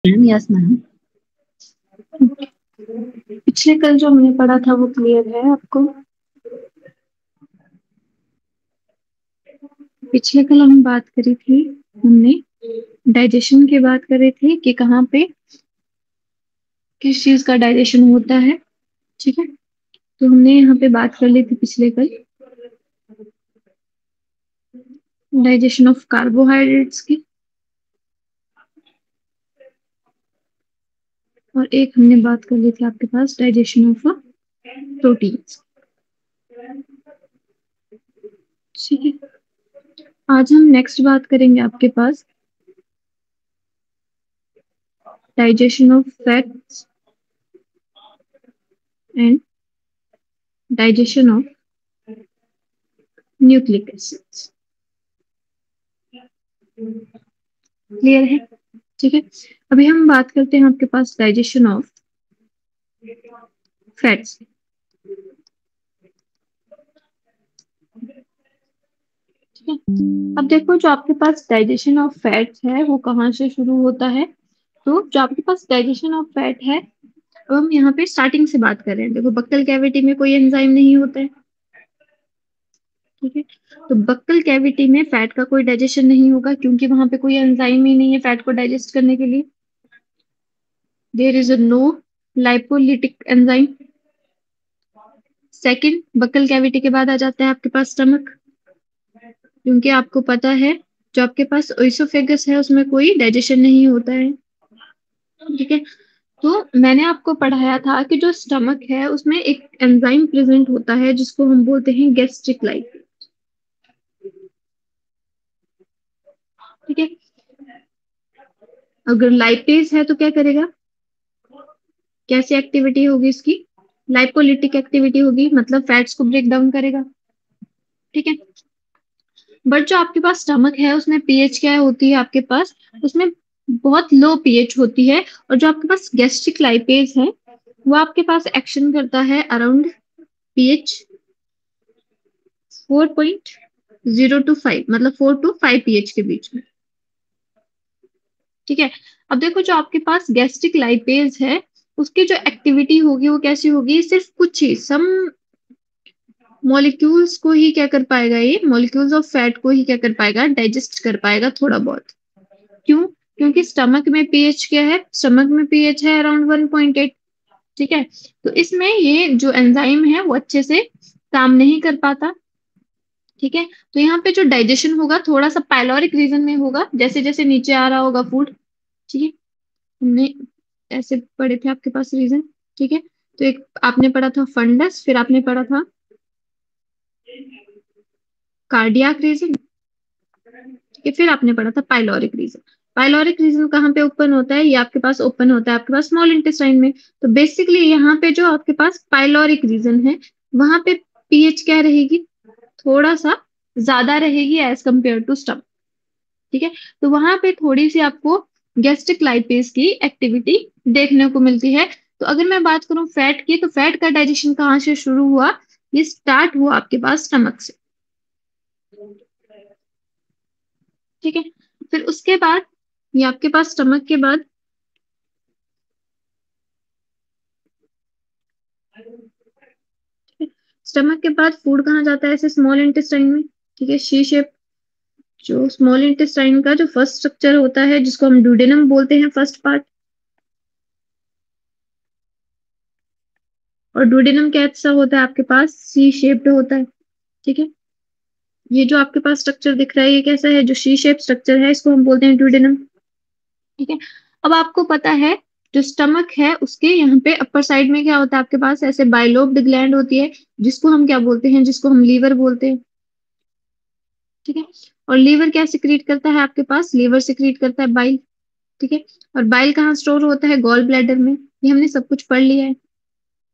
Ma'am yes ma'am. पिछले कल जो हमने पढ़ा था वो क्लियर है आपको? पिछले कल हम बात करी थी, हमने डाइजेशन की बात कर रहे थे कि कहाँ पे किस चीज का डाइजेशन होता है। ठीक है, तो हमने यहाँ पे बात कर ली थी पिछले कल डाइजेशन ऑफ कार्बोहाइड्रेट्स की, और एक हमने बात कर ली थी आपके पास डाइजेशन ऑफ प्रोटीन्स। ठीक है, आज हम नेक्स्ट बात करेंगे आपके पास digestion of fats and digestion of nucleic acids. Clear है? ठीक है, अभी हम बात करते हैं आपके पास डाइजेशन ऑफ फैट्स। ठीक है, अब देखो जो आपके पास डाइजेशन ऑफ फैट्स है वो कहाँ से शुरू होता है। तो जो आपके पास डाइजेशन ऑफ फैट है, अब हम यहाँ पे स्टार्टिंग से बात कर रहे हैं। देखो बक्कल कैविटी में कोई एंजाइम नहीं होता है। ठीक है, तो बक्कल कैविटी में फैट का कोई डाइजेशन नहीं होगा क्योंकि वहां पे कोई एंजाइम ही नहीं है फैट को डाइजेस्ट करने के लिए। There is a no lipolytic enzyme. Second, buccal cavity के बाद आ जाता है आपके पास स्टमक, क्योंकि आपको पता है जो आपके पास ओइसोफेगस है उसमें कोई डाइजेशन नहीं होता है। ठीक है, तो मैंने आपको पढ़ाया था कि जो स्टमक है उसमें एक एंजाइम प्रेजेंट होता है जिसको हम बोलते हैं गैस्ट्रिक लाइपेज। ठीक है, अगर लाइपेज है तो क्या करेगा, कैसी एक्टिविटी होगी इसकी, लाइपोलिटिक एक्टिविटी होगी, मतलब फैट्स को ब्रेक डाउन करेगा। ठीक है, बट जो आपके पास स्टमक है उसमें पीएच क्या होती है आपके पास, उसमें बहुत लो पीएच होती है। और जो आपके पास गैस्ट्रिक लाइपेज है वो आपके पास एक्शन करता है अराउंड पीएच 4.0 to 5, मतलब 4 to 5 पीएच के बीच में। ठीक है, अब देखो जो आपके पास गैस्ट्रिक लाइपेज है उसकी जो एक्टिविटी होगी वो कैसी होगी, सिर्फ कुछ ही सम मॉलिक्यूल्स को ही क्या कर पाएगा, ये मॉलिक्यूल्स ऑफ फैट को ही क्या कर पाएगा, डाइजेस्ट कर पाएगा थोड़ा बहुत। क्यों? क्योंकि स्टमक में पीएच क्या है, स्टमक में पीएच है अराउंड 1.8। ठीक है, तो इसमें ये जो एंजाइम है वो अच्छे से काम नहीं कर पाता। ठीक है, तो यहाँ पे जो डाइजेशन होगा थोड़ा सा पाइलोरिक रीजन में होगा, जैसे जैसे नीचे आ रहा होगा फूड। ठीक है, हमने ऐसे पढ़े थे आपके पास रीजन। ठीक है, तो एक आपने पढ़ा था फंडस, फिर आपने पढ़ा था कार्डियाक रीजन, ठीक है, फिर आपने पढ़ा था पाइलोरिक रीजन। पाइलोरिक रीजन कहाँ पे ओपन होता है, ये आपके पास ओपन होता है आपके पास स्मॉल इंटेस्टाइन में। तो बेसिकली यहाँ पे जो आपके पास पाइलोरिक रीजन है वहां पे पीएच क्या रहेगी, थोड़ा सा ज्यादा रहेगी एज कंपेयर टू स्टमक। ठीक है, तो वहां पे थोड़ी सी आपको गैस्ट्रिक लाइपेज की एक्टिविटी देखने को मिलती है। तो अगर मैं बात करूं फैट की, तो फैट का डाइजेशन कहाँ से शुरू हुआ, ये स्टार्ट हुआ आपके पास स्टमक से। ठीक है, फिर उसके बाद ये आपके पास स्टमक के बाद स्टमक के बाद फूड कहाँ जाता है, ऐसे स्मॉल इंटेस्टाइन में। ठीक है, शी शेप, जो स्मॉल इंटेस्टाइन का जो फर्स्ट स्ट्रक्चर होता है जिसको हम डुडेनम बोलते हैं, फर्स्ट पार्ट। और डुडेनम कैसा होता है आपके पास, सी शेप्ड होता है। ठीक है, ये जो आपके पास स्ट्रक्चर दिख रहा है ये कैसा है, जो शी शेप स्ट्रक्चर है इसको हम बोलते हैं डुडेनम। ठीक है, अब आपको पता है जो स्टमक है उसके यहाँ पे अपर साइड में क्या होता है आपके पास, ऐसे बाइलोब्ड ग्लैंड होती है जिसको हम क्या बोलते हैं, जिसको हम लीवर बोलते हैं। ठीक है, और लीवर क्या सिक्रीट करता है आपके पास, लीवर सिक्रीट करता है बाइल। ठीक है, और बाइल कहाँ स्टोर होता है, गॉल ब्लैडर में। ये हमने सब कुछ पढ़ लिया है।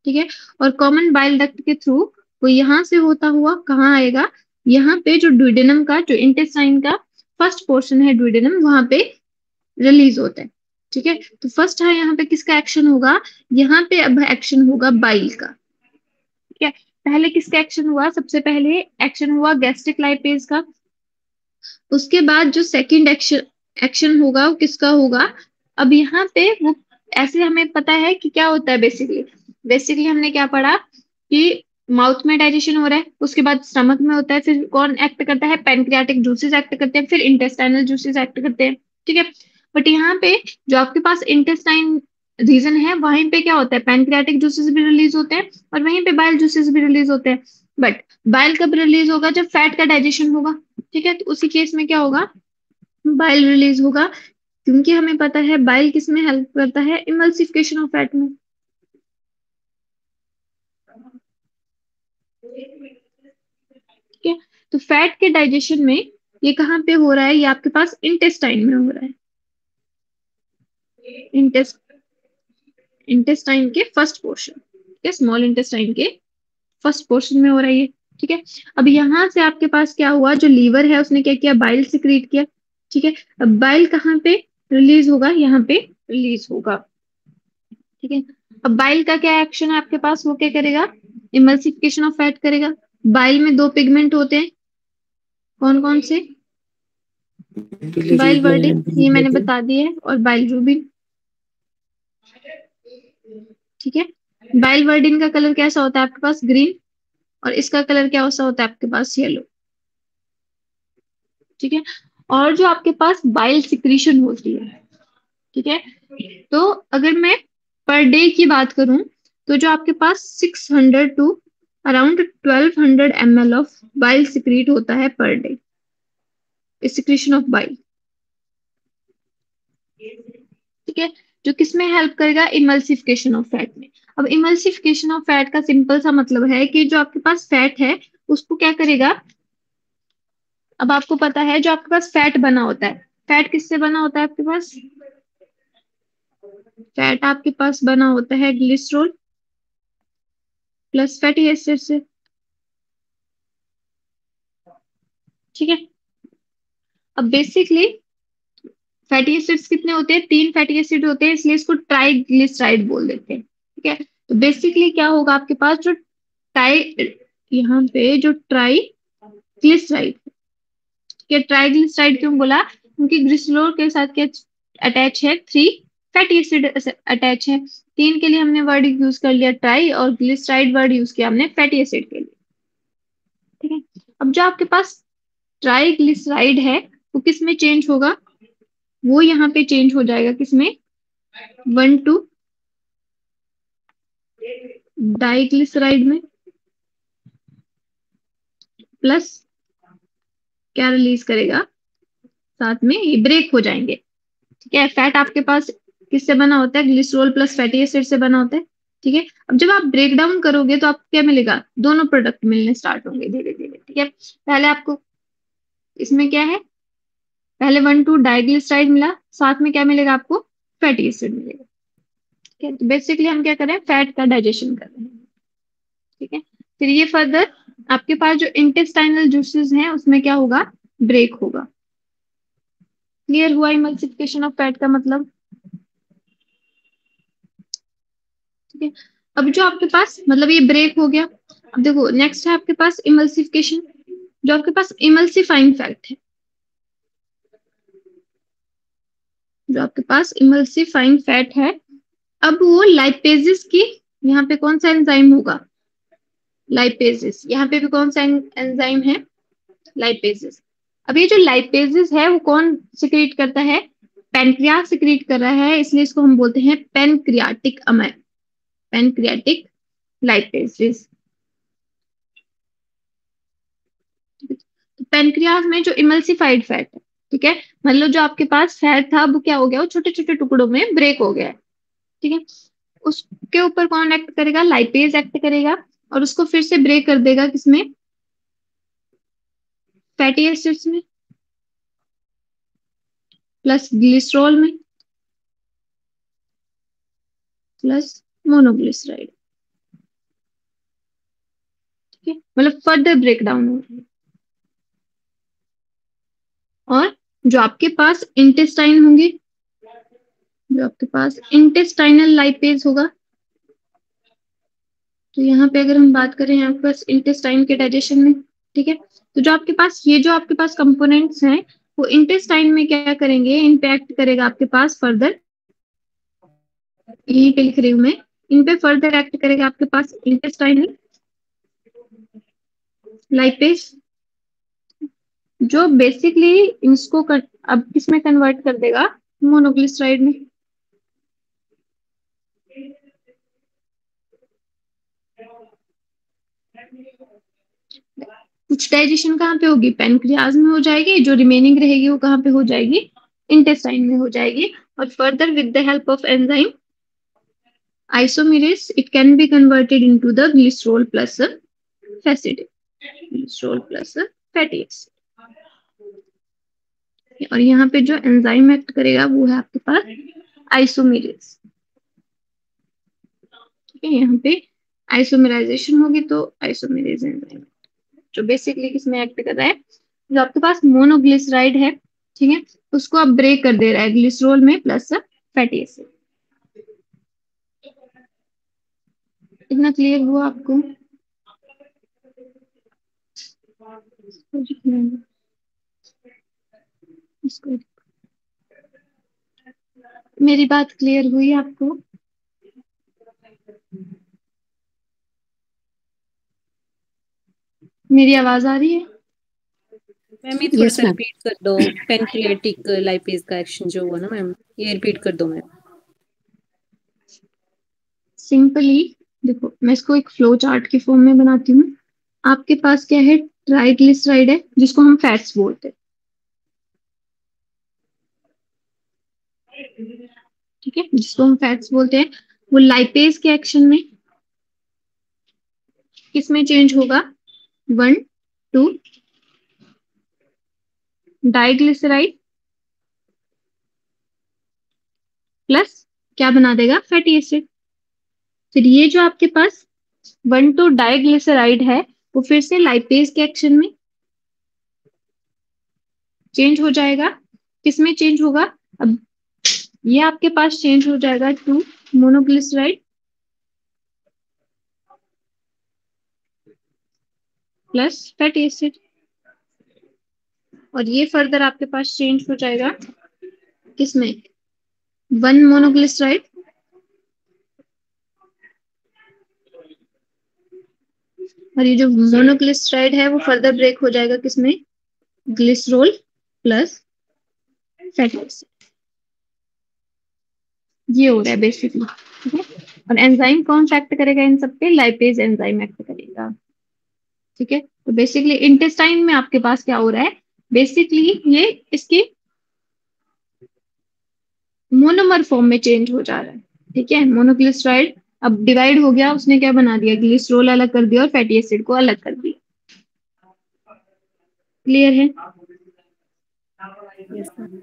ठीक है, और कॉमन बाइल डक्ट के थ्रू वो यहाँ से होता हुआ कहाँ आएगा, यहाँ पे जो ड्यूडेनम का जो इंटेस्टाइन का फर्स्ट पोर्शन है ड्यूडेनम, वहां पे रिलीज होता है। ठीक है, तो फर्स्ट है यहाँ पे किसका एक्शन होगा, यहाँ पे अब एक्शन होगा बाइल का। ठीक है, पहले किसका एक्शन हुआ, सबसे पहले एक्शन हुआ गैस्ट्रिक लाइपेज का। उसके बाद जो सेकंड एक्शन एक्शन होगा वो किसका होगा, अब यहाँ पे वो ऐसे हमें पता है कि क्या होता है बेसिकली हमने क्या पढ़ा कि माउथ में डाइजेशन हो रहा है, उसके बाद स्टमक में होता है, फिर कौन एक्ट करता है, पैनक्रियाटिक जूसेस एक्ट करते हैं, फिर इंटेस्टाइनल जूसेस एक्ट करते हैं, ठीक है। बट यहाँ पे जो आपके पास इंटेस्टाइन रीजन है वहीं पे क्या होता है, पैनक्रियाटिक जूसेस भी रिलीज होते हैं और वहीं पे बाइल जूसेस भी रिलीज होते हैं। बट बाइल कब रिलीज होगा, जब फैट का डाइजेशन होगा, ठीक है। तो उसी केस में क्या होगा, बाइल रिलीज होगा, क्योंकि हमें पता है बाइल किस में हेल्प करता है, इमल्सिफिकेशन ऑफ फैट में, ठीक है। तो फैट के डाइजेशन में ये कहाँ पे हो रहा है, ये आपके पास इंटेस्टाइन में हो रहा है, इंटेस्ट इंटेस्टाइन के फर्स्ट पोर्शन, ठीक है, स्मॉल इंटेस्टाइन के फर्स्ट पोर्शन में हो रहा है ये, ठीक है। अब यहाँ से आपके पास क्या हुआ, जो लीवर है उसने क्या किया, बाइल सिक्रीट किया, ठीक है। अब बाइल कहाँ पे रिलीज होगा, यहाँ पे रिलीज होगा, ठीक है। अब बाइल का क्या एक्शन है आपके पास, वो क्या करेगा, इमल्सिफिकेशन ऑफ फैट करेगा। बाइल में दो पिगमेंट होते हैं, कौन कौन से, बाइल वर्डिन ये मैंने बता दिया है, और बाइल रूबिन, ठीक है। बाइल वर्डिन का कलर कैसा होता है आपके पास, ग्रीन, और इसका कलर क्या होता है आपके पास, येलो, ठीक है। और जो आपके पास बाइल सिक्रीशन होती है, ठीक है, तो अगर मैं पर डे की बात करूं, तो जो आपके पास 600 to around 1200 ml of bile secrete होता है per day, secretion of bile, ठीक है। जो किस में हेल्प करेगा, इमल्सिफिकेशन ऑफ फैट में। अब इमल्सिफिकेशन ऑफ फैट का सिंपल सा मतलब है कि जो आपके पास फैट है उसको क्या करेगा, अब आपको पता है जो आपके पास फैट बना होता है, फैट किससे बना होता है आपके पास, फैट आपके पास बना होता है ग्लिसरॉल प्लस फैटी एसिड से, ठीक है। अब बेसिकली फैटी एसिड्स कितने होते हैं, 3 फैटी एसिड होते हैं, इसलिए इसको ट्राइग्लिसराइड बोल देते हैं, ठीक है। तो बेसिकली क्या होगा आपके पास, जो टाई यहाँ पे जो ट्राइग्लिसराइड, ठीक है, ट्राइग्लिसराइड क्यों बोला, क्योंकि ग्लिसरॉल के साथ क्या अटैच है, 3 फैटी एसिड अटैच है, 3 के लिए हमने वर्ड यूज कर लिया ट्राई, और ग्लिसराइड वर्ड यूज किया हमने फैटी एसिड के लिए, ठीक है। अब जो आपके पास ट्राइग्लिसराइड है वो किस में चेंज होगा, वो यहाँ पे चेंज हो जाएगा किसमें, 1 टू डाइग्लिसराइड में, प्लस क्या रिलीज करेगा, साथ में ये ब्रेक हो जाएंगे, ठीक है। फैट आपके पास किससे बना होता है, ग्लिसरॉल प्लस फैटी एसिड से बना होता है, ठीक है। अब जब आप ब्रेक डाउन करोगे तो आपको क्या मिलेगा, दोनों प्रोडक्ट मिलने स्टार्ट होंगे धीरे धीरे, ठीक है। पहले आपको इसमें क्या है, पहले 1 टू डाइग्लिसराइड मिला, साथ में क्या मिलेगा आपको, फैटी एसिड मिलेगा, ठीक है। तो बेसिकली हम क्या कर रहे हैं, फैट का डाइजेशन कर रहे हैं, ठीक है। फिर ये फर्दर आपके पास जो इंटेस्टाइनल जूसेस हैं उसमें क्या होगा, ब्रेक होगा। क्लियर हुआ इमल्सिफिकेशन ऑफ फैट का मतलब, ठीक है। अब जो आपके पास मतलब ये ब्रेक हो गया, अब देखो नेक्स्ट है आपके पास इमल्सिफिकेशन, जो आपके पास इमल्सिफाइंग फैक्ट है, जो आपके पास इमल्सिफाइंग फैट है, अब वो लाइपेजेस की, यहाँ पे कौन सा एंजाइम होगा, लाइपेजेस, यहाँ पे भी कौन सा एंजाइम है, लाइपेजेस। अब ये जो लाइपेजेस है वो कौन सिक्रीट करता है, पैनक्रियास सिक्रीट कर रहा है, इसलिए इसको हम बोलते हैं पैनक्रियाटिक अमाइन, पैनक्रियाटिक लाइपेजेस। तो पैनक्रियास में जो इमल्सिफाइड फैट है, ठीक है, मतलब जो आपके पास फैट था वो क्या हो गया, वो छोटे छोटे टुकड़ों में ब्रेक हो गया है, ठीक है। उसके ऊपर कौन एक्ट करेगा, लाइपेज एक्ट करेगा, और उसको फिर से ब्रेक कर देगा किसमें, फैटी एसिड्स में, प्लस ग्लिसरॉल में, प्लस मोनोग्लिसराइड, ठीक है। मतलब फर्दर ब्रेक डाउन हो रहा है। और जो आपके पास इंटेस्टाइन होंगे, जो आपके पास इंटेस्टाइनल लाइपेज होगा, तो यहाँ पे अगर हम बात करें यहाँ पे पास इंटेस्टाइन के डाइजेशन में, ठीक है। तो जो आपके पास ये जो आपके पास कंपोनेंट्स हैं वो इंटेस्टाइन में क्या करेंगे, इम्पैक्ट करेगा आपके पास फर्दर यहीं पे लिख रही हूँ मैं। इन पे फर्दर एक्ट करेगा आपके पास इंटेस्टाइनल लाइपेज, जो बेसिकली इसको अब किसमें कन्वर्ट कर देगा, मोनोग्लिसराइड में। कुछ डाइजेशन कहाँ पे होगी, पैनक्रियाज में हो जाएगी, जो रिमेनिंग रहेगी वो कहाँ पे हो जाएगी, इंटेस्टाइन में हो जाएगी। और further with the help of enzyme isomerase it can be converted into the glycerol plus a facet, glycerol plus a fatty acid। और यहाँ पे जो एंजाइम एक्ट करेगा वो है आपके पास आइसोमेरेज। ठीक है, यहाँ पे आइसोमेराइजेशन होगी तो आइसोमेरेज एंजाइम, जो बेसिकली किसमें एक्ट कर रहा है, जो आपके पास मोनोग्लिसराइड है, ठीक है, उसको अब ब्रेक कर दे रहा है ग्लिसरॉल में प्लस फैटी एसिड। इतना क्लियर हुआ आपको? इसको, मेरी बात क्लियर हुई आपको? मेरी आवाज आ रही है? मैम ये थोड़ा यस सा मैम। रिपीट कर दो, पेनक्रियाटिक लाइपेज का एक्शन जो हुआ ना मैम, ये रिपीट कर दो मैम। सिंपली देखो, मैं इसको एक फ्लो चार्ट के फॉर्म में बनाती हूँ। आपके पास क्या है, ट्राइग्लिसराइड है जिसको हम फैट्स बोलते हैं, ठीक है, जिसको हम फैट्स बोलते हैं। वो लाइपेज के एक्शन में किसमें चेंज होगा, 1 2 डाइग्लिसराइड प्लस क्या बना देगा, फैटी एसिड। फिर ये जो आपके पास 1 2 डाइग्लिसराइड है वो फिर से लाइपेज के एक्शन में चेंज हो जाएगा। किसमें चेंज होगा, अब ये आपके पास चेंज हो जाएगा 2 मोनोग्लिसराइड प्लस फैटी एसिड। और ये फर्दर आपके पास चेंज हो जाएगा किसमें, 1 मोनोग्लिसराइड और ये जो मोनोग्लिसराइड है वो फर्दर ब्रेक हो जाएगा किसमें, ग्लिसरॉल प्लस फैटी एसिड। ये हो रहा है बेसिकली, ठीक है। और एंजाइम कौन सा एक्ट करेगा इन सब पे, लाइपेज एंजाइम एक्ट करेगा, ठीक है। तो बेसिकली इंटेस्टाइन में आपके पास क्या हो रहा है, बेसिकली ये इसके मोनोमर फॉर्म में चेंज हो जा रहा है, ठीक है। मोनोग्लिसराइड अब डिवाइड हो गया, उसने क्या बना दिया, ग्लिसरॉल अलग कर दिया और फैटी एसिड को अलग कर दिया। क्लियर है? Yes ma'am.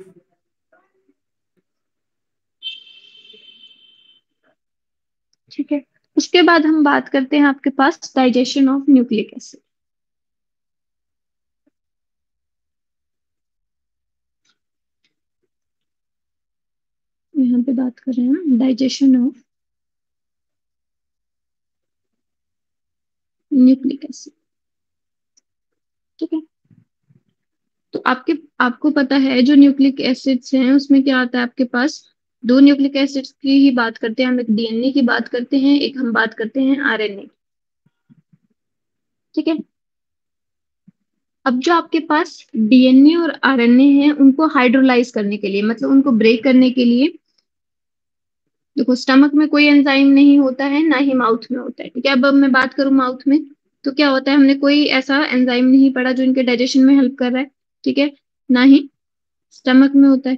ठीक है। उसके बाद हम बात करते हैं आपके पास डाइजेशन ऑफ न्यूक्लिक एसिड। यहाँ पे बात कर रहे हैं डाइजेशन ऑफ न्यूक्लिक एसिड, ठीक है। तो आपको पता है जो न्यूक्लिक एसिड्स हैं उसमें क्या आता है आपके पास, दो न्यूक्लिक एसिड्स की ही बात करते हैं हम, एक डीएनए की बात करते हैं, एक हम बात करते हैं आरएनए, ठीक है। अब जो आपके पास डीएनए और आरएनए हैं उनको हाइड्रोलाइज करने के लिए, मतलब उनको ब्रेक करने के लिए, देखो स्टमक में कोई एंजाइम नहीं होता है, ना ही माउथ में होता है, ठीक है। अब मैं बात करूं माउथ में, तो क्या होता है, हमने कोई ऐसा एंजाइम नहीं पढ़ा जो इनके डाइजेशन में हेल्प कर रहा है, ठीक है, ना ही स्टमक में होता है,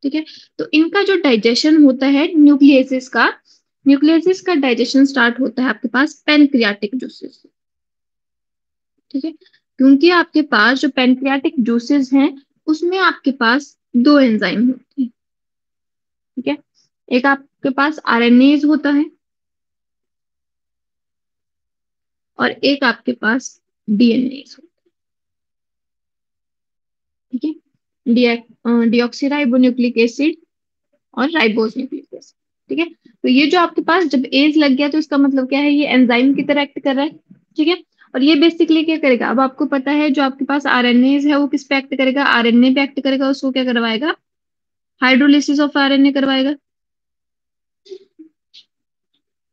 ठीक है। तो इनका जो डाइजेशन होता है न्यूक्लियसिस का, न्यूक्लियसिस का डाइजेशन स्टार्ट होता है आपके पास पैनक्रियाटिक जूसेस, ठीक है। क्योंकि आपके पास जो पैनक्रियाटिक जूसेस हैं उसमें आपके पास दो एंजाइम होते हैं, ठीक है। एक आपके पास आरएनएज होता है और एक आपके पास डीएनएज होता है, ठीक है। डीऑक्सीराइबोन्यूक्लिक एसिड और राइबोज न्यूक्लिक एसिड, ठीक है। तो ये जो आपके पास जब एज लग गया तो इसका मतलब क्या है, ये एंजाइम की तरह एक्ट कर रहा है, ठीक है। और ये बेसिकली क्या करेगा, अब आपको पता है जो आपके पास आरएनए है वो किस पे एक्ट करेगा, आरएनए पे एक्ट करेगा, उसको क्या करवाएगा, हाइड्रोलिसिस ऑफ आरएनए करवाएगा,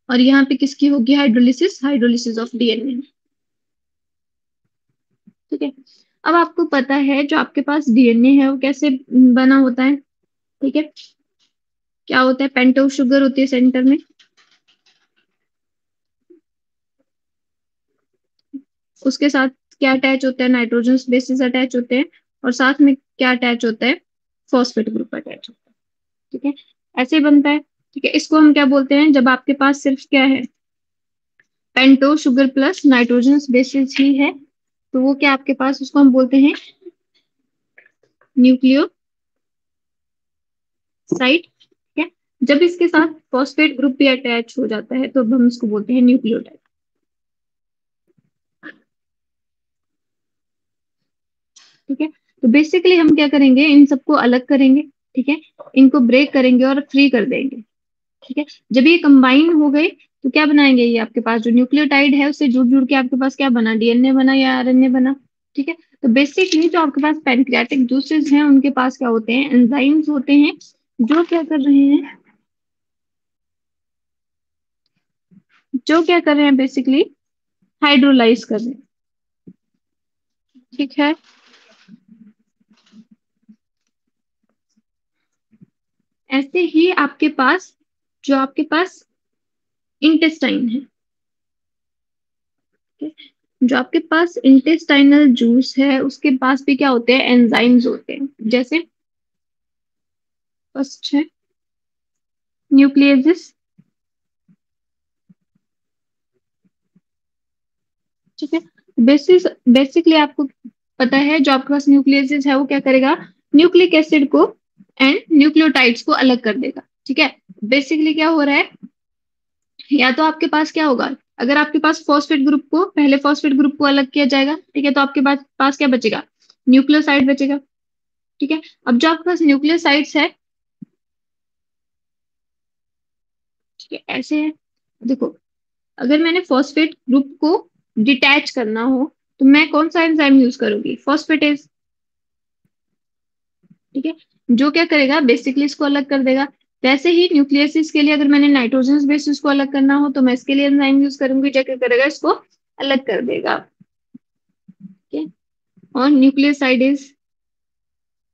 और यहाँ पे किसकी होगी हाइड्रोलिसिस, हाइड्रोलिसिस ऑफ डीएनए। ठीक है। अब आपको पता है जो आपके पास डीएनए है वो कैसे बना होता है। ठीक है, क्या होता है, पेंटोज शुगर होती है सेंटर में, उसके साथ क्या अटैच होता है, नाइट्रोजन बेसिस अटैच होते हैं, और साथ में क्या अटैच होता है, फॉस्फेट ग्रुप अटैच होता है। ठीक है, ऐसे ही बनता है। ठीक है, इसको हम क्या बोलते हैं, जब आपके पास सिर्फ क्या है, pentose sugar plus nitrogen bases ही है, तो वो क्या आपके पास, उसको हम बोलते हैं न्यूक्लियोसाइड। ठीक है, जब इसके साथ फॉस्फेट ग्रुप भी अटैच हो जाता है तो अब हम इसको बोलते हैं न्यूक्लियोटाइड। ठीक है, तो बेसिकली हम क्या करेंगे, इन सबको अलग करेंगे। ठीक है, इनको ब्रेक करेंगे और फ्री कर देंगे। ठीक है, जब ये कंबाइन हो गए तो क्या बनाएंगे, ये आपके पास जो न्यूक्लियोटाइड है उससे जुड़ जुड़ के आपके पास क्या बना, डीएनए बना या आरएनए बना। ठीक है, तो बेसिकली जो आपके पास पैनक्रियाटिक जूसेस हैं उनके पास क्या होते हैं, एंजाइम्स होते हैं, जो क्या कर रहे हैं, जो क्या कर रहे हैं बेसिकली, हाइड्रोलाइज कर रहे हैं। ठीक है, ऐसे ही आपके पास जो आपके पास इंटेस्टाइन है, जो आपके पास इंटेस्टाइनल जूस है उसके पास भी क्या होते हैं, एंजाइम्स होते हैं। जैसे फर्स्ट है न्यूक्लियस। ठीक है, बेसिकली आपको पता है जो आपके पास न्यूक्लियस है वो क्या करेगा, न्यूक्लिक एसिड को एंड न्यूक्लियोटाइड्स को अलग कर देगा। ठीक है, बेसिकली क्या हो रहा है, या तो आपके पास क्या होगा, अगर आपके पास फॉस्फेट ग्रुप को, पहले फॉस्फेट ग्रुप को अलग किया जाएगा, ठीक है, तो आपके पास क्या बचेगा, न्यूक्लियोसाइड बचेगा। ठीक है, अब जो आपके पास न्यूक्लियोसाइड्स है, ठीक है, ऐसे है, देखो, अगर मैंने फॉस्फेट ग्रुप को डिटैच करना हो तो मैं कौन सा एंजाइम यूज करूंगी, फॉस्फेटेज। ठीक है, जो क्या करेगा, बेसिकली इसको अलग कर देगा। वैसे ही न्यूक्लियसिस के लिए अगर मैंने नाइट्रोजन बेसिस को अलग करना हो तो मैं इसके लिए एंजाइम यूज करूंगी, जो क्या करेगा, इसको अलग कर देगा। ठीक है, और न्यूक्लियोसाइडेज,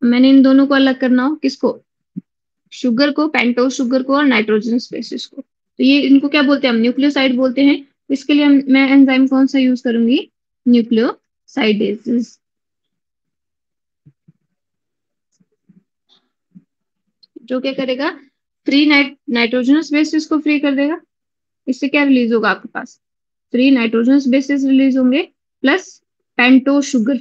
मैंने इन दोनों को अलग करना हो, किसको, शुगर को, पेंटोज शुगर को और नाइट्रोजन बेसिस को, तो ये इनको क्या बोलते हैं, हम न्यूक्लियोसाइड बोलते हैं। तो इसके लिए मैं एंजाइम कौन सा यूज करूंगी, न्यूक्लियोसाइडेज, जो क्या करेगा, फ्री नाइट्रोजनस बेसिस को फ्री कर देगा। इससे क्या रिलीज होगा आपके पास, फ्री नाइट्रोजनस बेसिस रिलीज होंगे, प्लस पेंटो शुगर।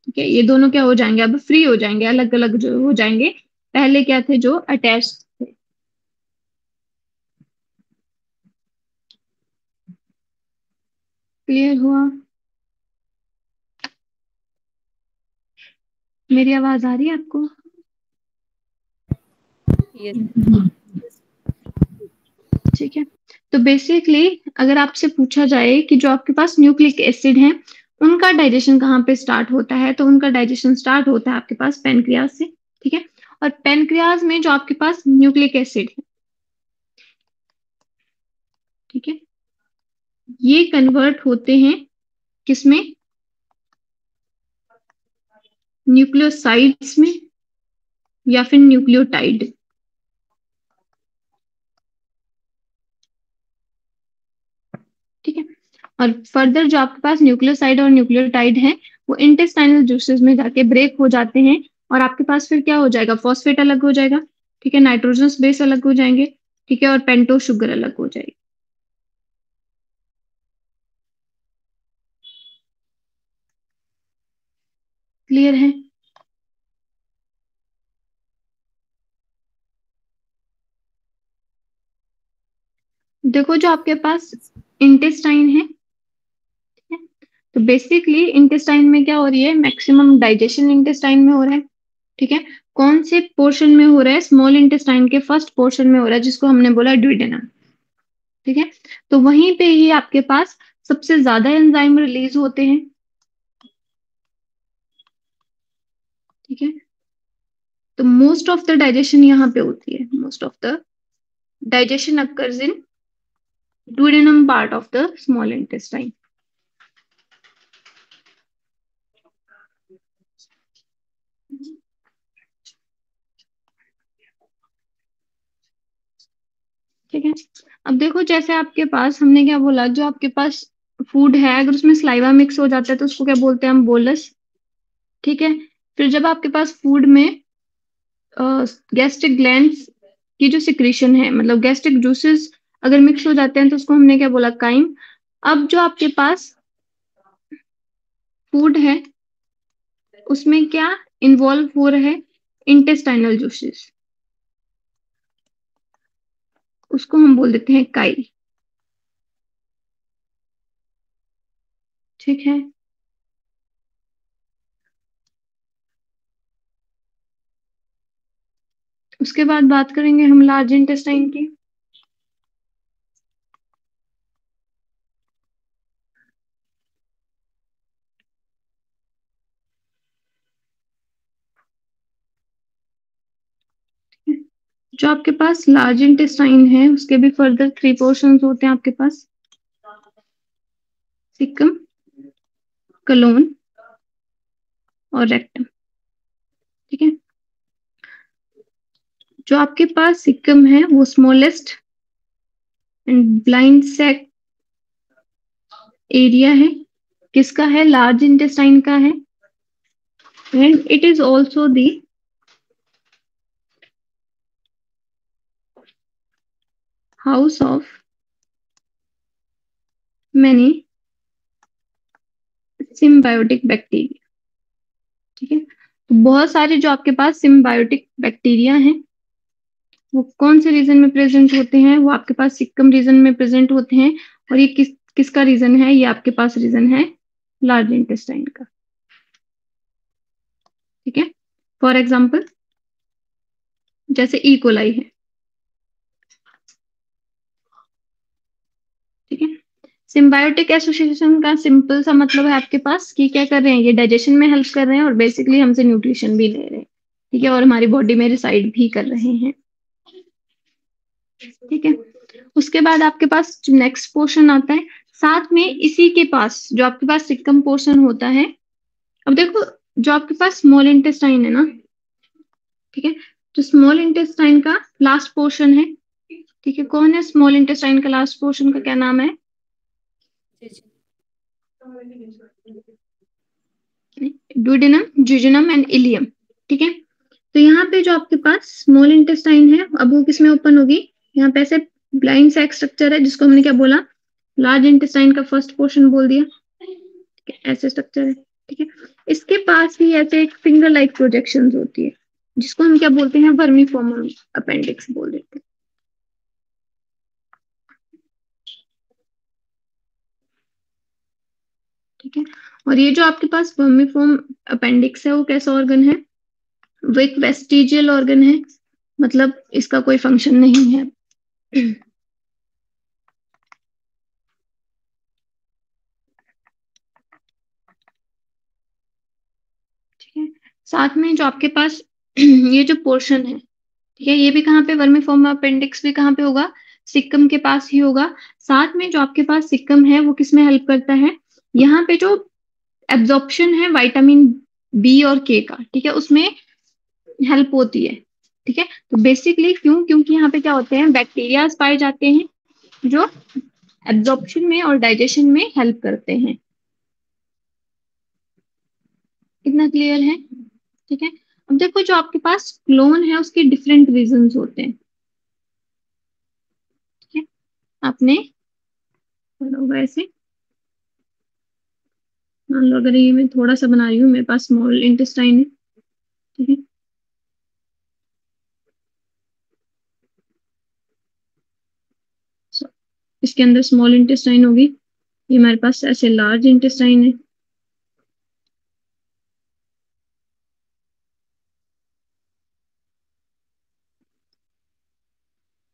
ठीक है, ये दोनों क्या हो जाएंगे, अब फ्री हो जाएंगे, अलग अलग जो हो जाएंगे, पहले क्या थे जो अटैच थे। क्लियर हुआ, मेरी आवाज आ रही है आपको। यस। ठीक है, तो बेसिकली अगर आपसे पूछा जाए कि जो आपके पास न्यूक्लिक एसिड है उनका डाइजेशन कहाँ पे स्टार्ट होता है, तो उनका डाइजेशन स्टार्ट होता है आपके पास पेनक्रियाज से। ठीक है, और पेनक्रियाज में जो आपके पास न्यूक्लिक एसिड है, ठीक है, ये कन्वर्ट होते हैं किसमें, न्यूक्लियोसाइड्स में या फिर न्यूक्लियोटाइड। ठीक है, और फर्दर जो आपके पास न्यूक्लियोसाइड और न्यूक्लियोटाइड है वो इंटेस्टाइनल जूसेस में जाके ब्रेक हो जाते हैं, और आपके पास फिर क्या हो जाएगा, फॉस्फेट अलग हो जाएगा। ठीक है, नाइट्रोजन बेस अलग हो जाएंगे। ठीक है, और पेंटो शुगर अलग हो जाएगी। क्लियर है, देखो जो आपके पास इंटेस्टाइन है, ठीक है, तो बेसिकली इंटेस्टाइन में क्या हो रही है, मैक्सिमम डाइजेशन इंटेस्टाइन में हो रहा है। ठीक है, कौन से पोर्शन में हो रहा है, स्मॉल इंटेस्टाइन के फर्स्ट पोर्शन में हो रहा है, जिसको हमने बोला ड्यूडेनम। ठीक है, तो वहीं पे ही आपके पास सबसे ज्यादा एंजाइम रिलीज होते हैं। ठीक है, तो मोस्ट ऑफ द डाइजेशन यहाँ पे होती है, most of the Digestion occurs in duodenum part of the small intestine. ठीक है। अब देखो जैसे आपके पास हमने क्या बोला, जो आपके पास फूड है अगर उसमें सलाइवा मिक्स हो जाता है तो उसको क्या बोलते हैं हम, बोलस। ठीक है। फिर जब आपके पास फूड में गैस्ट्रिक ग्लैंड्स की जो सिक्रीशन है, मतलब गैस्ट्रिक जूसेस अगर मिक्स हो जाते हैं तो उसको हमने क्या बोला, काइम। अब जो आपके पास फूड है उसमें क्या इन्वॉल्व हो रहा है, इंटेस्टाइनल जूसेस, उसको हम बोल देते हैं काइल। ठीक है। उसके बाद बात करेंगे हम लार्ज इंटेस्टाइन की। जो आपके पास लार्ज इंटेस्टाइन है उसके भी फर्दर 3 पोर्शंस होते हैं आपके पास, सिकम, कलोन और रेक्टम। ठीक है। जो आपके पास सिकम है वो smallest and blind sac area है, किसका है, लार्ज इंटेस्टाइन का है। And it is also the house of many symbiotic bacteria. ठीक है। तो बहुत सारे जो आपके पास सिम्बायोटिक बैक्टीरिया हैं वो कौन से रीजन में प्रेजेंट होते हैं, वो आपके पास सिक्कम रीजन में प्रेजेंट होते हैं। और ये किसका रीजन है, ये आपके पास रीजन है लार्ज इंटेस्टाइन का। ठीक है। फॉर एग्जाम्पल जैसे ई कोलाई है। ठीक है। सिम्बायोटिक एसोसिएशन का सिंपल सा मतलब है आपके पास कि क्या कर रहे हैं, ये डाइजेशन में हेल्प कर रहे हैं और बेसिकली हमसे न्यूट्रिशन भी ले रहे हैं। ठीक है। और हमारी बॉडी में रिसाइड भी कर रहे हैं। ठीक है। उसके बाद आपके पास जो नेक्स्ट पोर्शन आता है, साथ में इसी के पास जो आपके पास सिक्कम पोर्शन होता है। अब देखो जो आपके पास स्मॉल इंटेस्टाइन है ना, ठीक है, तो स्मॉल इंटेस्टाइन का लास्ट पोर्शन है। ठीक है। कौन है स्मॉल इंटेस्टाइन का लास्ट पोर्शन, का क्या नाम है, जी जी। डुodenum, jejunum एंड इलियम। ठीक है। तो यहाँ पे जो आपके पास स्मॉल इंटेस्टाइन है अब वो किस में ओपन होगी, यहाँ पे ऐसे ब्लाइंड सैक स्ट्रक्चर है जिसको हमने क्या बोला, लार्ज इंटेस्टाइन का फर्स्ट पोर्शन बोल दिया। ठीक है, ऐसे स्ट्रक्चर है। ठीक है। इसके पास ही ऐसे एक फिंगर लाइक प्रोजेक्शन होती है जिसको हम क्या बोलते हैं, वर्मीफॉर्म अपेंडिक्स बोल देते हैं। ठीक है। और ये जो आपके पास वर्मीफॉर्म अपेंडिक्स है वो कैसा ऑर्गन है, वो एक वेस्टिजियल ऑर्गन है, मतलब इसका कोई फंक्शन नहीं है। ठीक है। साथ में जो आपके पास ये जो पोर्शन है, ठीक है, ये भी कहाँ पे, वर्मीफॉर्म अपेंडिक्स भी कहाँ पे होगा, सिक्कम के पास ही होगा। साथ में जो आपके पास सिक्कम है वो किस में हेल्प करता है, यहाँ पे जो एब्जॉर्प्शन है विटामिन बी और के का, ठीक है, उसमें हेल्प होती है। ठीक है। तो बेसिकली क्यों, क्योंकि यहाँ पे क्या होते हैं, बैक्टीरिया पाए जाते हैं जो एब्जॉर्प्शन में और डाइजेशन में हेल्प करते हैं। कितना क्लियर है। ठीक है। अब देखो जो आपके पास क्लोन है उसके डिफरेंट रीजंस होते हैं। ठीक है। आपने पढ़ा होगा ऐसे, मान लो अगर ये मैं थोड़ा सा बना रही हूँ, मेरे पास स्मॉल इंटेस्टाइन है। ठीक है। So, इसके अंदर स्मॉल इंटेस्टाइन होगी, ये हमारे पास ऐसे लार्ज इंटेस्टाइन है।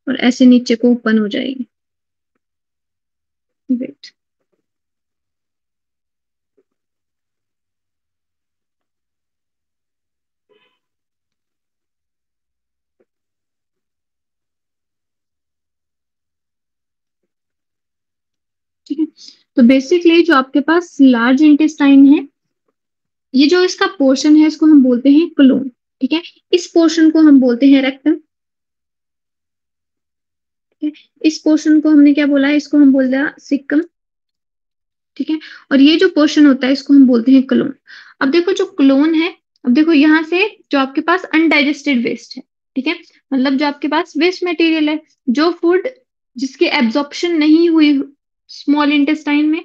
और ऐसे नीचे को ओपन हो जाएगी। वेट। तो बेसिकली जो आपके पास लार्ज इंटेस्टाइन है, ये जो इसका पोर्शन है इसको हम बोलते हैं कोलोन, ठीक है। इस पोर्शन को हम बोलते हैं रेक्टम, ठीक है। इस पोर्शन को हमने क्या बोला है, इसको हम बोल दिया सिक्कम, ठीक है। और ये जो पोर्शन होता है इसको हम बोलते हैं कोलोन। अब देखो जो कोलोन है, अब देखो यहाँ से जो आपके पास अनडाइजेस्टेड वेस्ट है, ठीक है, मतलब जो आपके पास वेस्ट मटेरियल है, जो फूड जिसकी एब्जॉर्प्शन नहीं हुई स्मॉल इंटेस्टाइन में,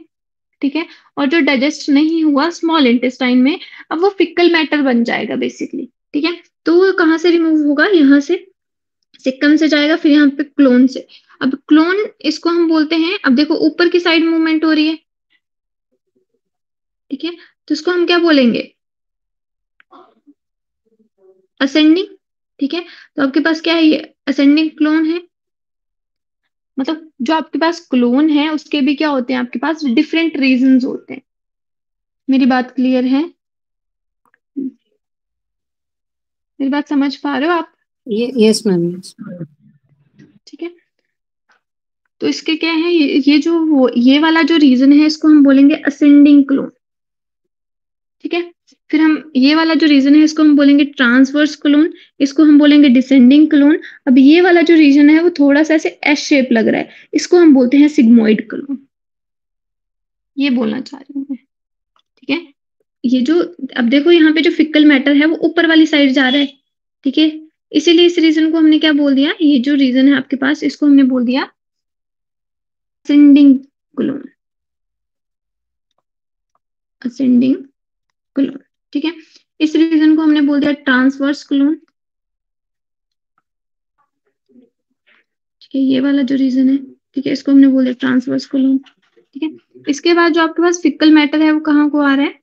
ठीक है, और जो डाइजेस्ट नहीं हुआ स्मॉल इंटेस्टाइन में, अब वो फिकल मैटर बन जाएगा बेसिकली, ठीक है। तो वो कहाँ से रिमूव होगा, यहाँ से सिक्कम से जाएगा, फिर यहाँ पे क्लोन से। अब क्लोन इसको हम बोलते हैं, अब देखो ऊपर की साइड मूवमेंट हो रही है, ठीक है, तो इसको हम क्या बोलेंगे, असेंडिंग, ठीक है। तो आपके पास क्या है, ये असेंडिंग क्लोन है। मतलब जो आपके पास क्लोन है उसके भी क्या होते हैं, आपके पास डिफरेंट रीजंस होते हैं। मेरी बात क्लियर है, मेरी बात समझ पा रहे हो आप? Yes ma'am. ठीक है, तो इसके क्या है, ये जो ये वाला जो रीजन है इसको हम बोलेंगे असेंडिंग क्लोन, ठीक है। फिर हम ये वाला जो रीजन है इसको हम बोलेंगे ट्रांसवर्स क्लोन, इसको हम बोलेंगे डिसेंडिंग क्लोन। अब ये वाला जो रीजन है वो थोड़ा सा ऐसे एस शेप लग रहा है, इसको हम बोलते हैं सिग्मोइड क्लोन। ये बोलना चाह रही हूँ मैं, ठीक है। ये जो, अब देखो यहाँ पे जो फिकल मैटर है वो ऊपर वाली साइड जा रहा है, ठीक है। इसीलिए इस रीजन को हमने क्या बोल दिया, ये जो रीजन है आपके पास इसको हमने बोल दिया असेंडिंग क्लोन, असेंडिंग क्लोन, ठीक है। इस रीजन को हमने बोल दिया ट्रांसवर्स क्लोन, ठीक है। ये वाला जो रीजन है, ठीक है, इसको हमने बोल दिया ट्रांसवर्स क्लोन, ठीक है। इसके बाद जो आपके पास फिकल मैटर है वो कहाँ को आ रहा है,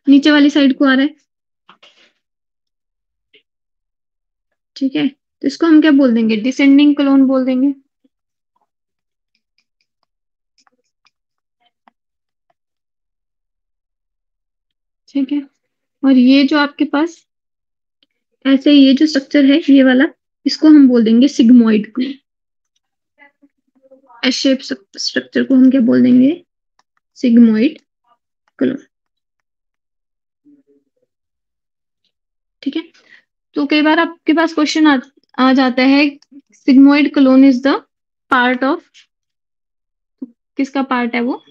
नीचे वाली साइड को आ रहा है, ठीक है। तो इसको हम क्या बोल देंगे, डिसेंडिंग क्लोन बोल देंगे, ठीक है। और ये जो आपके पास ऐसे ये जो स्ट्रक्चर है ये वाला, इसको हम बोल देंगे sigmoid clone. S shape structure को हम क्या बोल देंगे, सिग्मोइड क्लोन, ठीक है। तो कई बार आपके पास क्वेश्चन आ जाता है, sigmoid clone is the part of, किसका पार्ट है वो,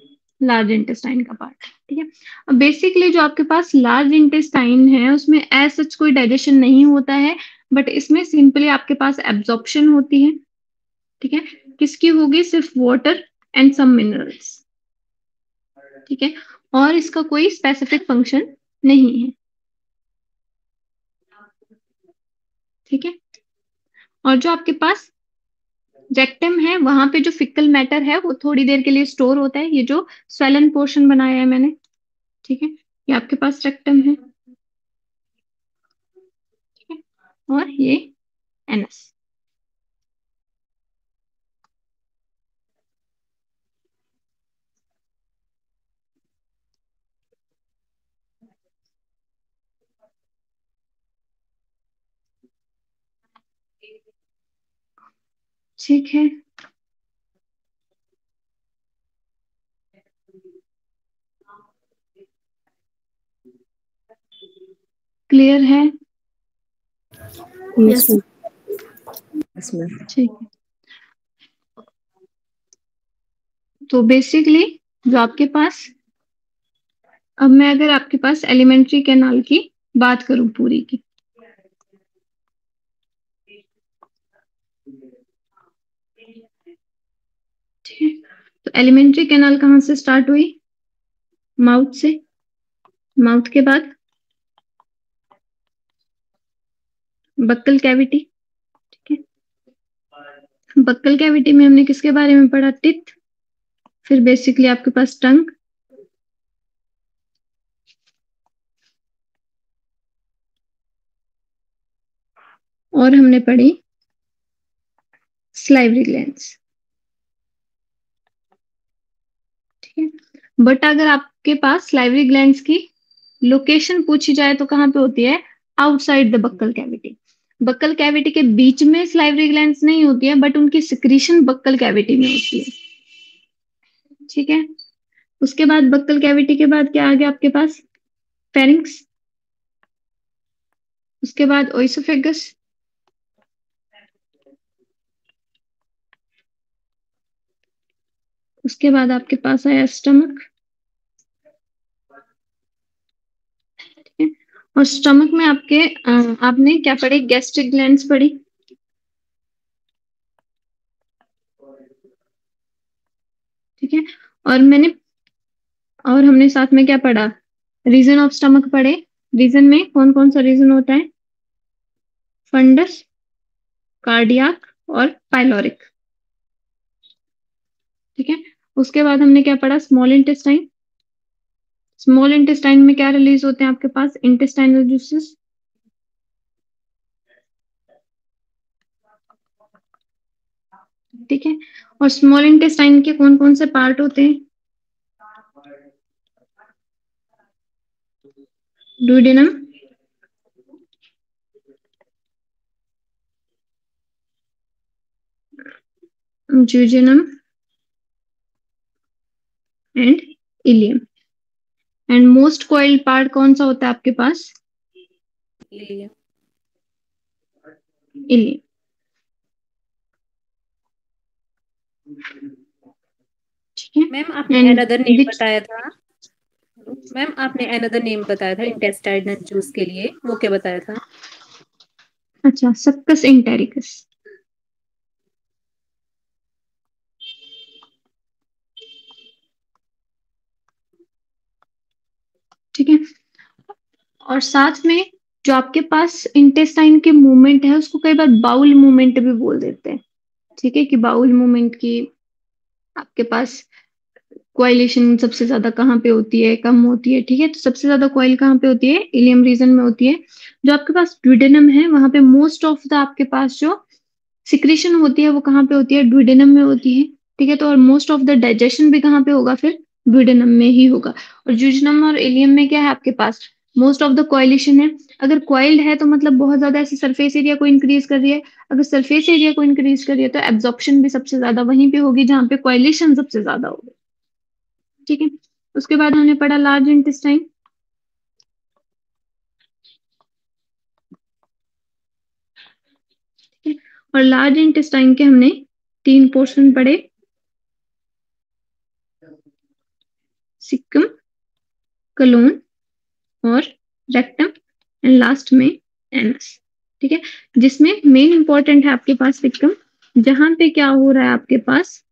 लार्ज इंटेस्टाइन का पार्ट, ठीक है। अब बेसिकली जो आपके पास लार्ज इंटेस्टाइन है उसमें एज सच कोई डाइजेशन नहीं होता है, बट इसमें सिंपली आपके पास एब्जॉर्प्शन होती है, ठीक है। किसकी होगी, सिर्फ वाटर एंड सम मिनरल्स, ठीक है। और इसका कोई स्पेसिफिक फंक्शन नहीं है, ठीक है। और जो आपके पास रेक्टम है वहां पे जो फिकल मैटर है वो थोड़ी देर के लिए स्टोर होता है, ये जो स्वेलन पोर्शन बनाया है मैंने, ठीक है, ये आपके पास रेक्टम है, ठीक है। और ये एनस, ठीक है। क्लियर है, यस मैम। Yes ma'am. ठीक है। तो बेसिकली जो आपके पास, अब मैं अगर आपके पास एलिमेंट्री कैनाल की बात करूं पूरी की, ठीक है, तो एलिमेंट्री कैनाल कहाँ से स्टार्ट हुई, माउथ से, माउथ के बाद बक्कल कैविटी, ठीक है। बक्कल कैविटी में हमने किसके बारे में पढ़ा, टिथ, फिर बेसिकली आपके पास टंग, और हमने पढ़ी स्लाइवरी ग्लैंड्स, ठीक है। बट अगर आपके पास स्लाइवरी ग्लैंड्स की लोकेशन पूछी जाए तो कहाँ पे होती है, outside the buccal cavity. Buckle cavity के बीच में स्लाइवरी ग्लैंड्स नहीं होती है, बट उनकी सिक्रीशन बक्कल कैविटी में होती है, ठीक है। उसके बाद बक्कल कैविटी के बाद क्या आ गया आपके पास? फेरिंक्स। उसके बाद ओइसोफेगस। उसके बाद आपके पास आया स्टमक। ठीक है। और स्टमक में आपने क्या पढ़ी? गैस्ट्रिक ग्लैंड्स पढ़ी। ठीक है। और मैंने और हमने साथ में क्या पढ़ा? रीजन ऑफ स्टमक पढ़े। रीजन में कौन कौन सा रीजन होता है? फंडस, कार्डियाक और पाइलोरिक। ठीक है। उसके बाद हमने क्या पढ़ा? Small intestine. स्मॉल इंटेस्टाइन में क्या रिलीज होते हैं आपके पास? Intestinal juices. ठीक है। और स्मॉल इंटेस्टाइन के कौन कौन से पार्ट होते हैं? डुodenum, jejunum and ileum. And most coiled part कौन सा होता है आपके पास? इलियम। इलियम। ठीक है। मैम आपने एंड अनदर नेम विच बताया था। मैम आपने अनदर नेम बताया था इंटेस्टाइनल जूस के लिए, वो क्या बताया था? अच्छा, सक्कस इंटेरिकस। ठीक है। और साथ में जो आपके पास इंटेस्टाइन के मूवमेंट है उसको कई बार बाउल मूवमेंट भी बोल देते हैं। ठीक है, कि बाउल मूवमेंट की आपके पास कोइलेशन सबसे ज्यादा कहाँ पे होती है? कम होती है। ठीक है, तो सबसे ज्यादा कोइल कहाँ पे होती है? इलियम रीजन में होती है। जो आपके पास ड्यूडेनम है वहां पे मोस्ट ऑफ द आपके पास जो सिक्रीशन होती है वो कहाँ पे होती है? ड्यूडेनम में होती है। ठीक है, तो और मोस्ट ऑफ द डाइजेशन भी कहाँ पे होगा फिर? ड्यूडेनम में ही होगा। और जूजनम और इलियम में क्या है आपके पास? मोस्ट ऑफ द कोइलेशन है। अगर कॉइल्ड है तो मतलब बहुत ज्यादा ऐसे सरफेस एरिया को इंक्रीज कर रही है। अगर सरफेस एरिया को इंक्रीज कर रही है तो एब्जॉर्प्शन भी सबसे ज्यादा वहीं पे होगी जहां पे कोइलेशन सबसे ज्यादा होगी। ठीक है। उसके बाद हमने पढ़ा लार्ज इंटेस्टाइन। ठीक है। और लार्ज इंटेस्टाइन के हमने 3 पोर्शन पढ़े। सिक्कम, कलोन और रेक्टम एंड लास्ट में एनस। ठीक है। जिसमें मेन इंपॉर्टेंट है आपके पास सिक्कम, जहां पे क्या हो रहा है आपके पास?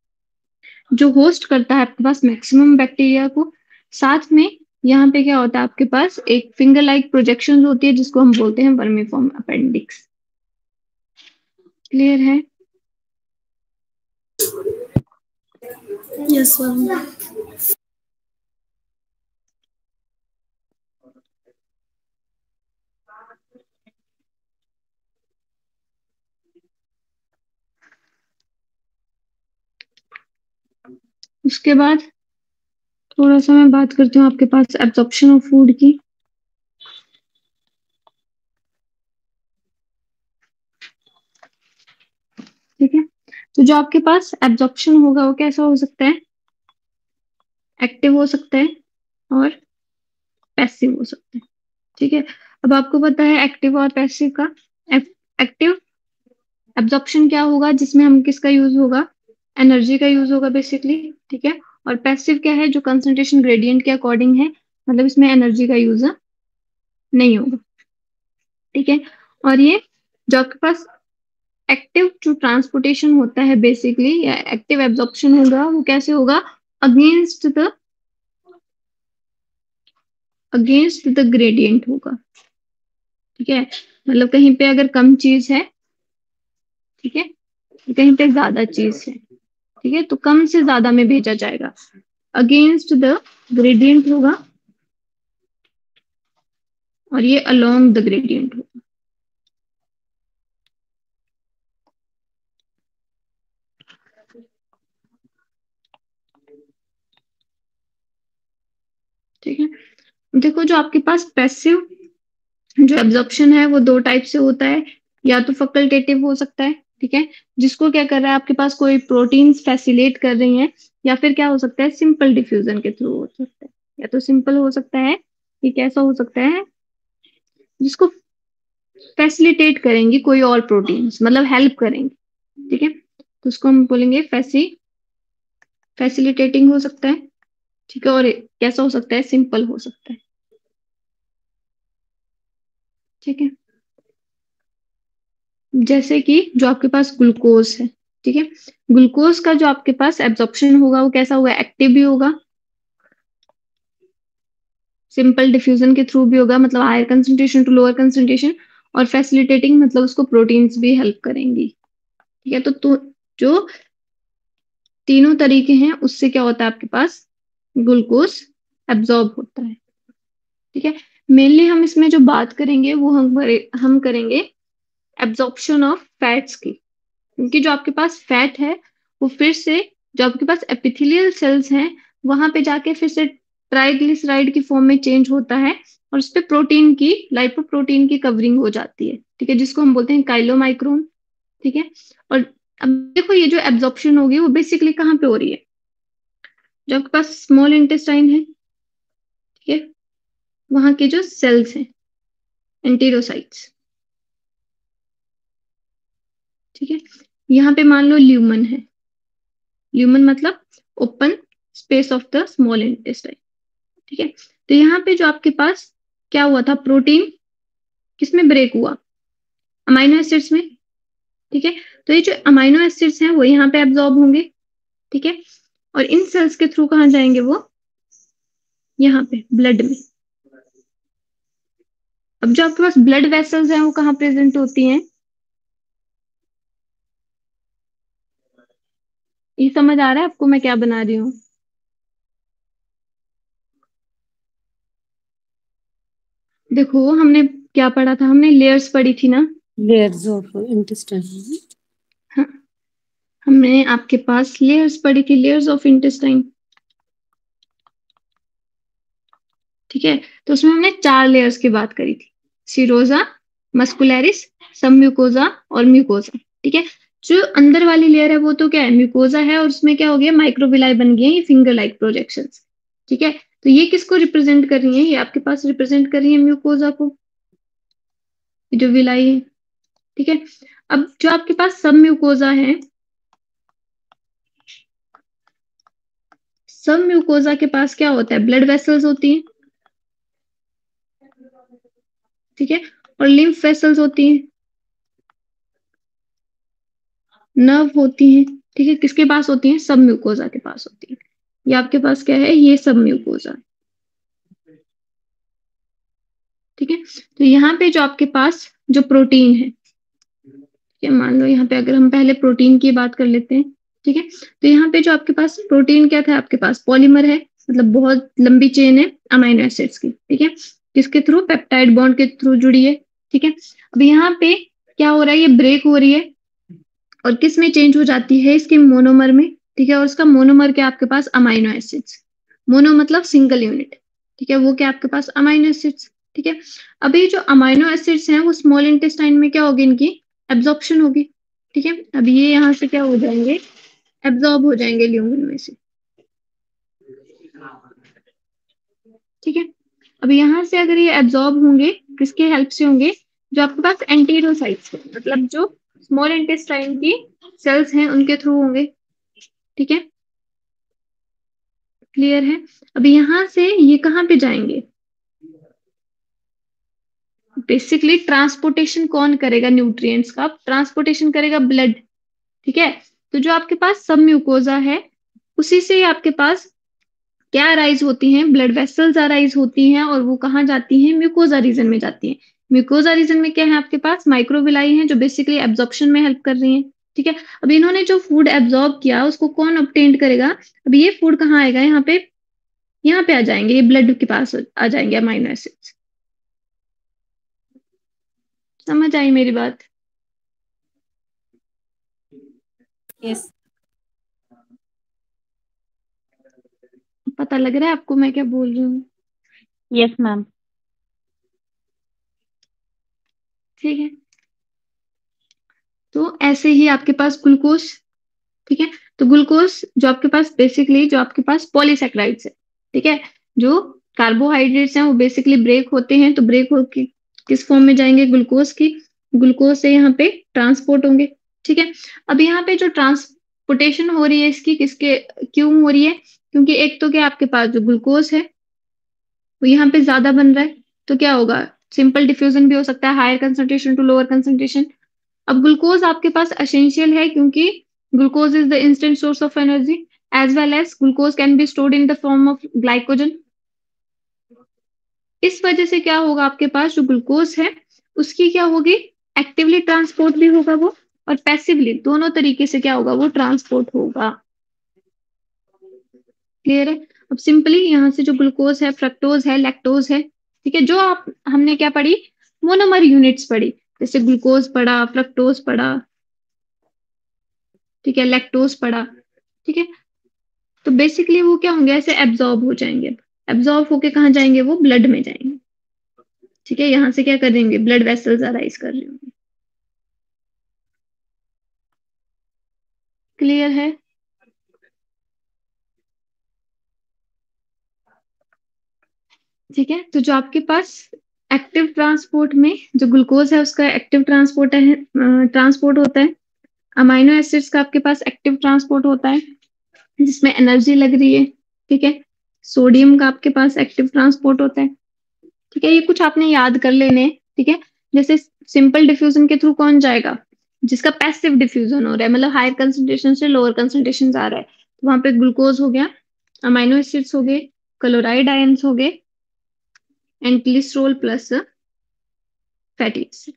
जो होस्ट करता है आपके पास मैक्सिमम बैक्टीरिया को। साथ में यहाँ पे क्या होता है आपके पास? एक फिंगर लाइक प्रोजेक्शन होती है जिसको हम बोलते हैं वर्मीफॉर्म अपेंडिक्स। क्लियर है? Yes ma'am. उसके बाद थोड़ा सा मैं बात करती हूँ आपके पास एब्जॉर्प्शन ऑफ फूड की। ठीक है। तो जो आपके पास एब्जॉर्प्शन होगा वो कैसा हो सकता है? एक्टिव हो सकता है और पैसिव हो सकता है। ठीक है। अब आपको पता है एक्टिव और पैसिव का। एक्टिव एब्जॉर्प्शन क्या होगा? जिसमें हम किसका यूज होगा? एनर्जी का यूज होगा बेसिकली। ठीक है। और पैसिव क्या है? जो कंसंट्रेशन ग्रेडियंट के अकॉर्डिंग है, मतलब इसमें एनर्जी का यूज नहीं होगा। ठीक है। और ये जो आपके पास एक्टिव जो ट्रांसपोर्टेशन होता है बेसिकली, या एक्टिव एब्जॉर्प्शन होगा, वो कैसे होगा? अगेंस्ट द ग्रेडियंट होगा। ठीक है। मतलब कहीं पे अगर कम चीज है, ठीक है, कहीं पे ज्यादा चीज है, ठीक है, तो कम से ज्यादा में भेजा जाएगा। अगेंस्ट द ग्रेडियंट होगा और ये अलोंग द ग्रेडियंट होगा। ठीक है। देखो जो आपके पास पैसिव जो एब्जॉर्प्शन है वो 2 टाइप से होता है। या तो फैकल्टेटिव हो सकता है। ठीक है, जिसको क्या कर रहा है आपके पास? कोई प्रोटीन्स फैसिलेट कर रही हैं या फिर क्या हो सकता है, सिंपल डिफ्यूजन के थ्रू हो सकता है। या तो सिंपल हो सकता है, ये कैसा हो सकता है, जिसको फैसिलिटेट करेंगी कोई और प्रोटीन्स, मतलब हेल्प करेंगे, ठीक है, तो उसको हम बोलेंगे फैसिलिटेटिंग हो सकता है, ठीक है। और कैसा हो सकता है, सिंपल हो सकता है, ठीक है। जैसे कि जो आपके पास ग्लूकोज है, ठीक है, ग्लूकोज का जो आपके पास एब्जॉर्प्शन होगा वो कैसा होगा, एक्टिव भी होगा, सिंपल डिफ्यूजन के थ्रू भी होगा, मतलब higher concentration to lower concentration, और फैसिलिटेटिंग मतलब उसको प्रोटीन्स भी हेल्प करेंगी, ठीक है। तो जो तीनों तरीके हैं उससे क्या होता है, आपके पास ग्लूकोज एब्जॉर्ब होता है, ठीक है। मेनली हम इसमें जो बात करेंगे वो हम करेंगे एब्जॉर्प्शन ऑफ फैट्स की, क्योंकि जो आपके पास फैट है वो फिर से, जो आपके पास एपिथेलियल सेल्स हैं वहां पे जाके फिर से ट्राइग्लिसराइड की फॉर्म में चेंज होता है, और उस पे प्रोटीन की, लाइपोप्रोटीन की कवरिंग हो जाती है, ठीक है, जिसको हम बोलते हैं काइलोमाइक्रोन, ठीक है। और अब देखो ये जो एब्जॉर्प्शन होगी वो बेसिकली कहाँ पे हो रही है, जो आपके पास स्मॉल इंटेस्टाइन है, ठीक है, वहां के जो सेल्स हैं, एंटेरोसाइट्स, ठीक है। यहाँ पे मान लो ल्यूमन है, ल्यूमन मतलब open space of the small intestine, ठीक है। तो यहाँ पे जो आपके पास क्या हुआ था, प्रोटीन किसमें ब्रेक हुआ, अमाइनो एसिड्स में, ठीक है। तो ये जो अमाइनो एसिड्स हैं वो यहाँ पे एब्जॉर्ब होंगे, ठीक है, और इन सेल्स के थ्रू कहाँ जाएंगे वो, यहाँ पे ब्लड में। अब जो आपके पास ब्लड वेसल्स हैं वो कहाँ प्रेजेंट होती हैं, ये समझ आ रहा है आपको मैं क्या बना रही हूँ। देखो हमने क्या पढ़ा था, हमने लेयर्स पढ़ी थी ना। Layers of intestine. हाँ, हमने आपके पास लेयर्स पढ़ी थी, लेयर्स ऑफ इंटेस्टाइन, ठीक है। तो उसमें हमने 4 लेयर्स की बात करी थी, सिरोजा, मस्कुलरिस, सब म्यूकोजा और म्यूकोजा, ठीक है। जो अंदर वाली लेयर है वो तो क्या है, म्यूकोजा है, और उसमें क्या हो गया, माइक्रोविलाई बन गई है, ये फिंगर लाइक प्रोजेक्शंस, ठीक है। तो ये किसको रिप्रेजेंट कर रही है, ये आपके पास रिप्रेजेंट कर रही है म्यूकोजा को, ये जो विलाई है, ठीक है। अब जो आपके पास सब म्यूकोजा है, सब म्यूकोजा के पास क्या होता है, ब्लड वेसल्स होती हैं, ठीक है, और लिम्फ वेसल्स होती हैं, नर्व होती हैं, ठीक है, किसके पास होती हैं, सब म्यूकोजा के पास होती है। ये आपके पास क्या है, ये सब म्यूकोजा, ठीक है। तो यहाँ पे जो आपके पास जो प्रोटीन है, ठीक है, मान लो यहाँ पे अगर हम पहले प्रोटीन की बात कर लेते हैं, ठीक है। तो यहाँ पे जो आपके पास प्रोटीन क्या था, आपके पास पॉलीमर है, मतलब बहुत लंबी चेन है अमाइनो एसिड्स की, ठीक है, किसके थ्रू, पेप्टाइड बॉन्ड के थ्रू जुड़ी है, ठीक है। अब यहाँ पे क्या हो रहा है, ये ब्रेक हो रही है, और किस में चेंज हो जाती है, इसके मोनोमर में, ठीक है। और उसका मोनोमर क्या, आपके पास अमाइनो एसिड्स, मोनो मतलब सिंगल यूनिट, ठीक है, वो क्या आपके पास अमाइनो एसिड्स, ठीक है। अब ये जो अमाइनो एसिड्स हैं वो स्मॉल इंटेस्टाइन में क्या होगी, इनकी एब्जॉर्प्शन होगी, ठीक है। अब ये यहाँ से क्या हो जाएंगे, एब्जॉर्ब हो जाएंगे ल्यूमन में से, ठीक है। अब यहाँ से अगर ये एब्जॉर्ब होंगे, किसके हेल्प से होंगे, जो आपके पास एंटीरोसाइट्स मतलब जो स्मॉल इंटेस्टाइन की सेल्स हैं उनके थ्रू होंगे, ठीक है, क्लियर है। अब यहाँ से ये कहाँ पे जाएंगे, बेसिकली ट्रांसपोर्टेशन कौन करेगा, न्यूट्रिएंट्स का ट्रांसपोर्टेशन करेगा ब्लड, ठीक है। तो जो आपके पास सब म्यूकोजा है उसी से आपके पास क्या अराइज होती हैं, ब्लड वेसल्स अराइज होती हैं, और वो कहाँ जाती हैं, म्यूकोजा रीजन में जाती हैं। म्यूकोजा रीजन में क्या है, आपके पास माइक्रोविलाई हैं जो बेसिकली एब्जॉर्प्शन में हेल्प कर रही हैं, ठीक है। अब इन्होंने जो फूड एब्जॉर्ब किया उसको कौन ऑब्टेन करेगा, अब ये फूड कहाँ आएगा, यहाँ पे आ जाएंगे, ये ब्लड के पास आ जाएंगे अमाइनो एसिड्स, समझ आई मेरी बात, यस। पता लग रहा है आपको मैं क्या बोल रही हूँ, यस मैम। ठीक है। तो ऐसे ही आपके पास ग्लूकोज ठीक है। तो ग्लूकोज जो आपके पास बेसिकली जो आपके पास पॉलीसेक्राइड्स है, ठीक है, जो कार्बोहाइड्रेट्स हैं वो बेसिकली ब्रेक होते हैं, तो ब्रेक होके किस फॉर्म में जाएंगे, ग्लूकोज की, ग्लूकोज से यहाँ पे ट्रांसपोर्ट होंगे। ठीक है। अब यहाँ पे जो ट्रांसपोर्टेशन हो रही है इसकी किसके क्यों हो रही है, क्योंकि एक तो क्या आपके पास जो ग्लूकोज है वो यहाँ पे ज्यादा बन रहा है, तो क्या होगा, सिंपल डिफ्यूजन भी हो सकता है, higher concentration to lower concentration. अब ग्लूकोज आपके पास एसेंशियल है क्योंकि glucose is the instant source of energy, as well as glucose can be stored in the form of glycogen. इस वजह से क्या होगा, आपके पास जो ग्लूकोज है उसकी क्या होगी, एक्टिवली ट्रांसपोर्ट भी होगा वो, और पैसिवली, दोनों तरीके से क्या होगा, वो ट्रांसपोर्ट होगा। क्लियर है। अब सिंपली यहाँ से जो ग्लूकोज है, फ्रक्टोज है, लैक्टोज है, ठीक है, जो आप हमने क्या पढ़ी, मोनोमर यूनिट्स पढ़ी, जैसे ग्लूकोज पढ़ा, फ्रक्टोज पढ़ा, ठीक है, लैक्टोज पढ़ा, ठीक है। तो बेसिकली वो क्या होंगे, ऐसे एब्जॉर्ब हो जाएंगे, एब्जॉर्ब होके कहाँ जाएंगे, वो ब्लड में जाएंगे। ठीक है, यहाँ से क्या करेंगे, ब्लड वेसल्स अराइज कर रहे होंगे। क्लियर है। ठीक है, तो जो आपके पास एक्टिव ट्रांसपोर्ट में जो ग्लूकोज है उसका एक्टिव ट्रांसपोर्ट है, ट्रांसपोर्ट होता है। अमाइनो एसिड्स का आपके पास एक्टिव ट्रांसपोर्ट होता है जिसमें एनर्जी लग रही है। ठीक है। सोडियम का आपके पास एक्टिव ट्रांसपोर्ट होता है। ठीक है, ये कुछ आपने याद कर लेने हैं, ठीक है। जैसे सिंपल डिफ्यूजन के थ्रू कौन जाएगा, जिसका पैसिव डिफ्यूजन हो रहा है, मतलब हायर कंसंट्रेशन से लोअर कंसंट्रेशन आ रहा है, तो वहां पे ग्लूकोज हो गया, अमाइनो एसिड्स हो गए, क्लोराइड आयंस हो गए, and glycerol plus fatty acid.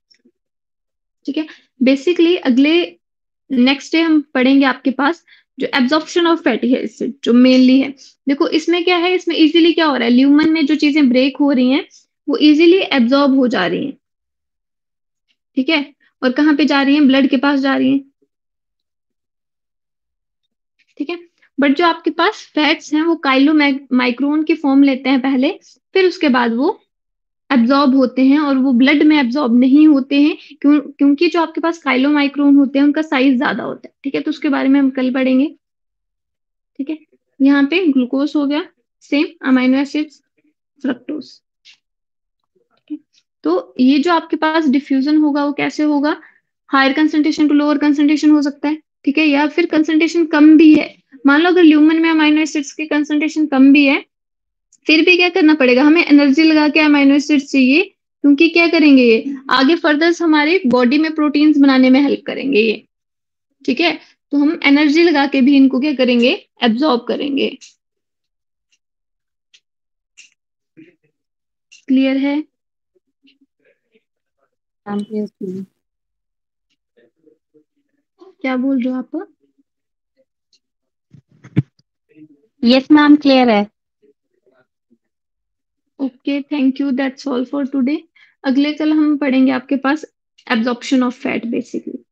ठीक है। बेसिकली अगले नेक्स्ट डे हम पढ़ेंगे आपके पास जो एब्जॉर्प्शन ऑफ फैटी एसिड जो मेनली है। देखो इसमें क्या है, इसमें इजीली क्या हो रहा है, ल्यूमन में जो चीजें ब्रेक हो रही हैं वो इजीली एब्जॉर्ब हो जा रही हैं। ठीक है। और कहाँ पे जा रही हैं, ब्लड के पास जा रही हैं। ठीक है। बट जो आपके पास फैट्स हैं वो काइलो माइक्रोन की फॉर्म लेते हैं पहले, फिर उसके बाद वो एब्जॉर्ब होते हैं, और वो ब्लड में एब्जॉर्ब नहीं होते हैं क्योंकि जो आपके पास काइलो माइक्रोन होते हैं उनका साइज ज्यादा होता है। ठीक है, तो उसके बारे में हम कल पढ़ेंगे। ठीक है। यहाँ पे ग्लूकोज हो गया, सेम अमाइनो एसिड्स, फ्रक्टोज। तो ये जो आपके पास डिफ्यूजन होगा वो कैसे होगा, higher concentration to lower concentration हो सकता है। ठीक है, या फिर कंसंट्रेशन कम भी है, मान लो अगर ल्यूमन में अमाइनो एसिड्स की कंसंट्रेशन कम भी है, फिर भी क्या करना पड़ेगा, हमें एनर्जी लगा के अमाइनो एसिड्स चाहिए, क्योंकि क्या करेंगे ये आगे फर्दर हमारे बॉडी में प्रोटीन्स बनाने में हेल्प करेंगे ये। ठीक है, तो हम एनर्जी लगा के भी इनको क्या करेंगे, एब्जॉर्ब करेंगे। क्लियर है। क्या बोल रहे हो आप। यस मैम, क्लियर है। Okay, thank you, that's all for today. अगले कल हम पढ़ेंगे आपके पास एब्जॉर्प्शन ऑफ फैट बेसिकली।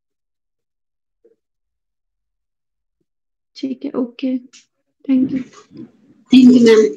ठीक है, okay, thank you. Thank you ma'am.